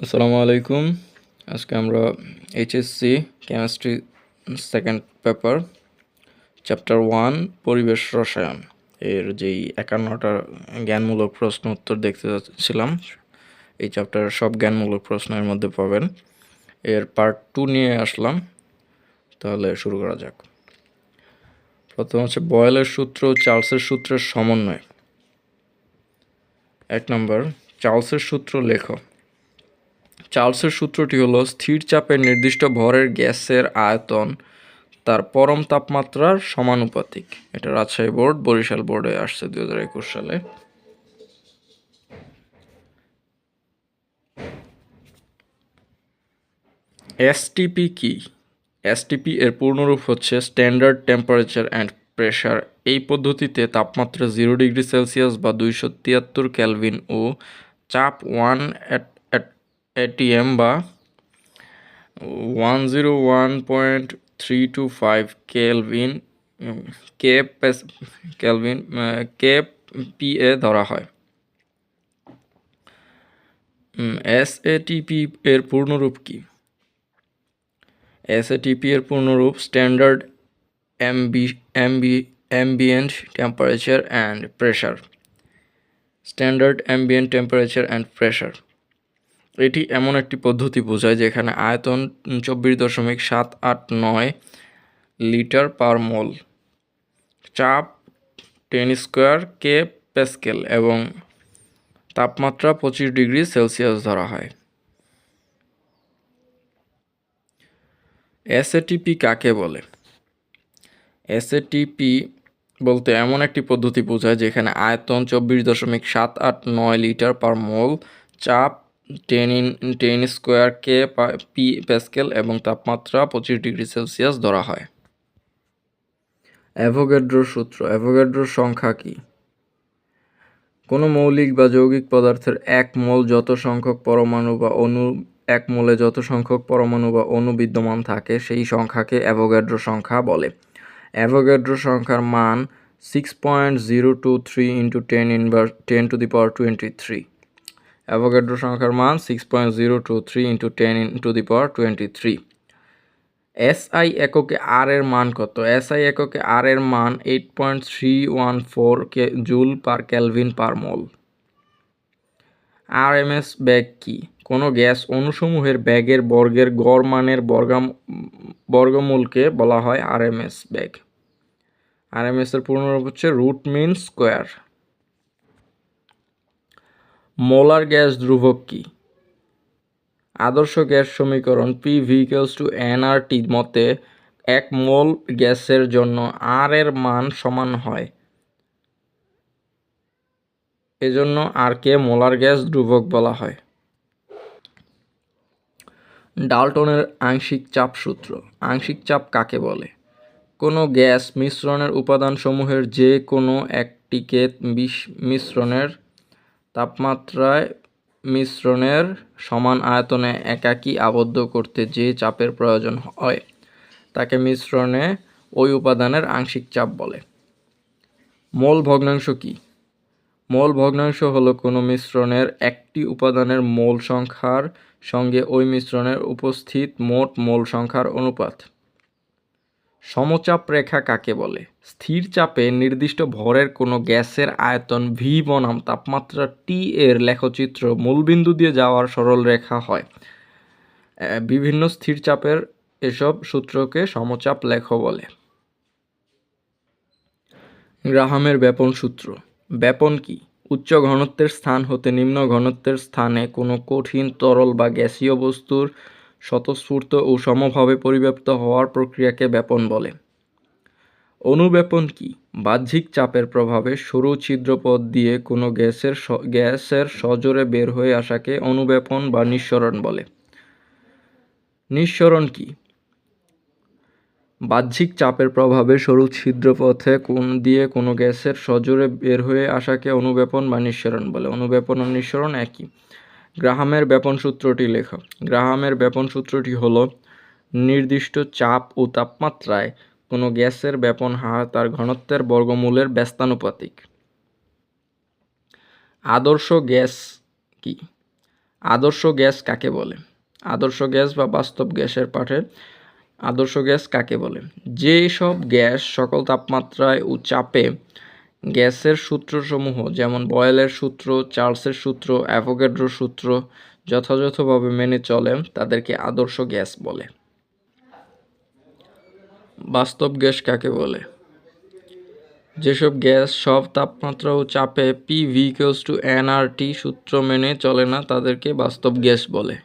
আসসালামু আলাইকুম। আজকে আমরা HSC chemistry second paper chapter 1 পরিবেশ রসায়ন এর যেই 51টা জ্ঞানমূলক প্রশ্ন উত্তর দেখতে যাচ্ছিলাম। এই চ্যাপ্টারের সব জ্ঞানমূলক প্রশ্নের মধ্যে পাবেন। এর পার্ট 2 নিয়ে আসলাম। তাহলে শুরু করা যাক। প্রথম হচ্ছে বয়েলের সূত্র ও চার্লসের সূত্রের সমন্বয়। 1 নম্বর, চার্লসের সূত্র লেখো। চার্লসের সূত্রটি হলো স্থির চাপের নির্দিষ্ট ভরের গ্যাসের আয়তন তার পরম তাপমাত্রার সমানুপাতিক। এটা রাজশাহী বোর্ড, বরিশাল বোর্ডে আসছে 2021 সালে। এসটিপি কি? এসটিপি এর পূর্ণরূপ হচ্ছে স্ট্যান্ডার্ড টেম্পারেচার অ্যান্ড প্রেশার। এই পদ্ধতিতে তাপমাত্রা 0 ডিগ্রি সেলসিয়াস বা 273 কেলভিন ও চাপ 1 এটিএম বা 101.325 কেলভিন কেপিএ ধরা হয়। এসএটিপি এর পূর্ণরূপ কি? এসএটিপি এর পূর্ণরূপ standard ambient temperature and pressure. Standard ambient temperature and pressure এটি এমন একটি পদ্ধতি বোঝায় যেখানে আয়তন 24.789 লিটার পার মোল, চাপ 10 স্কোয়ার কে প্যাসকেল এবং তাপমাত্রা 25 ডিগ্রি সেলসিয়াস ধরা হয়। এসএটিপি কাকে বলে? এসএটিপি বলতে এমন একটি পদ্ধতি বোঝায় যেখানে আয়তন 24.789 লিটার পার মোল, চাপ 10 স্কোয়ার কে পি প্যাসকেল এবং তাপমাত্রা 25 ডিগ্রি সেলসিয়াস ধরা হয়। অ্যাভোগাড্রোর সূত্র। অ্যাভোগাড্রোর সংখ্যা কি? কোনো মৌলিক বা যৌগিক পদার্থের 1 মোল যত সংখ্যক পরমাণু বা অণু 1 মোলে যত সংখ্যক পরমাণু বা অণু বিদ্যমান থাকে সেই সংখ্যাকে অ্যাভোগাড্রো সংখ্যা বলে। অ্যাভোগাড্রো সংখ্যার মান 6.023 × 10⁻23। অ্যাভোগাড্রো সংখ্যার মান 6.023 × 10⁻23। এসআই এককে আর এর মান কত? এসআই এককে আর এর মান 8.314 জুল পার কেলভিন পার মোল। আরএমএস বেগ কি? কোনো গ্যাস অণুসমূহের বেগের বর্গের গড় মানের বর্গমূলকে বলা হয় আরএমএস বেগ। আরএমএস এর পূর্ণরূপ হচ্ছে root mean square. Molar gas ধ্রুবক কি? আদর্শ গ্যাস সমীকরণ P=nRT মতে 1 মোল গ্যাসের জন্য আর এর মান সমান হয়, এজন্য আর কে মোলার গ্যাস ধ্রুবক বলা হয়। ডাল্টনের আংশিক চাপ সূত্র। আংশিক চাপ কাকে বলে? কোনো গ্যাস মিশ্রণের উপাদানসমূহের যে কোনো একটিকে মিশ্রণের তাপমাত্রায় মিশ্রণের সমান আয়তনে একাকী আবদ্ধ করতে যে চাপের প্রয়োজন হয় তাকে মিশ্রণে ওই উপাদানের আংশিক চাপ বলে। মোল ভগ্নাংশ কি? মোল ভগ্নাংশ হলো কোনো মিশ্রণের একটি উপাদানের মোল সংখ্যার সঙ্গে ওই মিশ্রণের উপস্থিত মোট মোল সংখ্যার অনুপাত। সমচাপ রেখা কাকে বলে? স্থির চাপে নির্দিষ্ট ভরের কোনো গ্যাসের আয়তন ভি বনাম তাপমাত্রা টি এর লেখচিত্র মূলবিন্দু দিয়ে যাওয়ার সরল রেখা হয়। বিভিন্ন স্থির চাপের এসব সূত্রকে সমচাপ লেখ বলে। গ্রাহামের ব্যাপন সূত্র। ব্যাপন কি? উচ্চ ঘনত্বের স্থান হতে নিম্ন ঘনত্বের স্থানে কোনো কঠিন তরল বা গ্যাসীয় বস্তুর স্বতঃস্ফূর্ত ও সমভাবে পরিব্যাপ্ত হওয়ার প্রক্রিয়াকে ব্যাপন বলে। অনুব্যাপন কি? বাহ্যিক চাপের প্রভাবে সরু ছিদ্রপথ দিয়ে কোনো গ্যাসের সজোরে বের হয়ে আসাকে অনুব্যাপন বা নিঃসরণ বলে। নিঃসরণ কি? বাহ্যিক চাপের প্রভাবে সরু ছিদ্রপথে দিয়ে কোনো গ্যাসের সজোরে বের হয়ে আসাকে অনুব্যাপন বা নিঃসরণ বলে। অনুব্যাপন ও নিঃসরণ একই। গ্রাহামের ব্যাপন সূত্রটি লেখ। গ্রাহামের ব্যাপন সূত্রটি হলো নির্দিষ্ট চাপ ও তাপমাত্রায় কোনো গ্যাসের ব্যাপন হার তার ঘনত্বের বর্গমূলের ব্যস্তানুপাতিক। আদর্শ গ্যাস কি? আদর্শ গ্যাস কাকে বলে? আদর্শ গ্যাস বা বাস্তব গ্যাসের পাঠে আদর্শ গ্যাস কাকে বলে? যেসব গ্যাস সকল তাপমাত্রায় ও চাপে গ্যাসের সূত্রসমূহ যেমন বয়েলের সূত্র, চার্লসের সূত্র, অ্যাভোগাড্রোর সূত্র যথাযথভাবে মেনে চলে তাদেরকে আদর্শ গ্যাস বলে। বাস্তব গ্যাস কাকে বলে? যেসব গ্যাস সব তাপমাত্রা ও চাপে PV = nRT সূত্র মেনে চলে না তাদেরকে বাস্তব গ্যাস বলে।